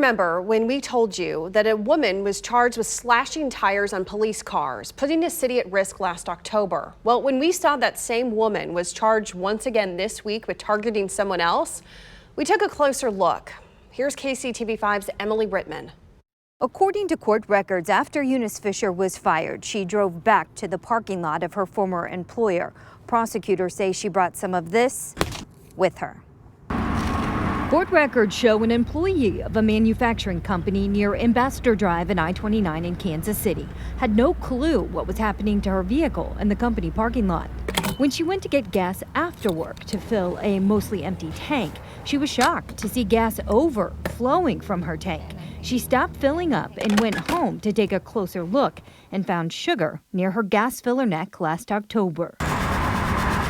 Remember when we told you that a woman was charged with slashing tires on police cars, putting the city at risk last October? Well, when we saw that same woman was charged once again this week with targeting someone else, we took a closer look. Here's KCTV5's Emily Rittman. According to court records, after Eunice Fisher was fired, she drove back to the parking lot of her former employer. Prosecutors say she brought some of this with her. Court records show an employee of a manufacturing company near Ambassador Drive and I-29 in Kansas City had no clue what was happening to her vehicle in the company parking lot. When she went to get gas after work to fill a mostly empty tank, she was shocked to see gas overflowing from her tank. She stopped filling up and went home to take a closer look and found sugar near her gas filler neck last October.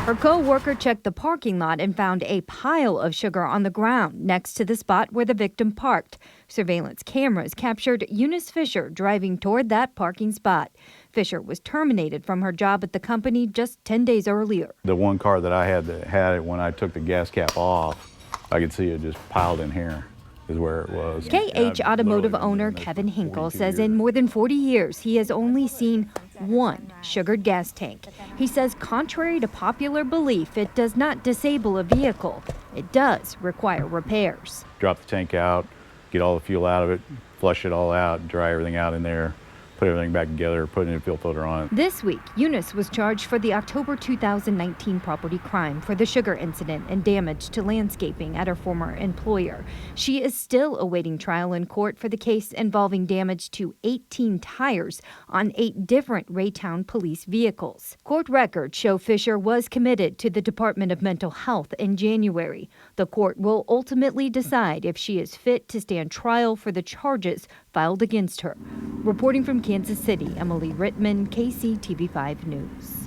Her co-worker checked the parking lot and found a pile of sugar on the ground next to the spot where the victim parked. Surveillance cameras captured Eunice Fisher driving toward that parking spot. Fisher was terminated from her job at the company just 10 days earlier. The one car that I had that had it when I took the gas cap off, I could see it just piled in here. Is where it was. KH Automotive owner Kevin Hinkle says in more than 40 years, he has only seen one sugared gas tank. He says contrary to popular belief, it does not disable a vehicle. It does require repairs. Drop the tank out, get all the fuel out of it, flush it all out, dry everything out in there, put everything back together, put a new fuel filter on it. This week, Eunice was charged for the October 2019 property crime for the sugar incident and damage to landscaping at her former employer. She is still awaiting trial in court for the case involving damage to 18 tires on 8 different Raytown police vehicles. Court records show Fisher was committed to the Department of Mental Health in January. The court will ultimately decide if she is fit to stand trial for the charges filed against her. Reporting from Kansas City, Emily Rittman, KCTV5 News.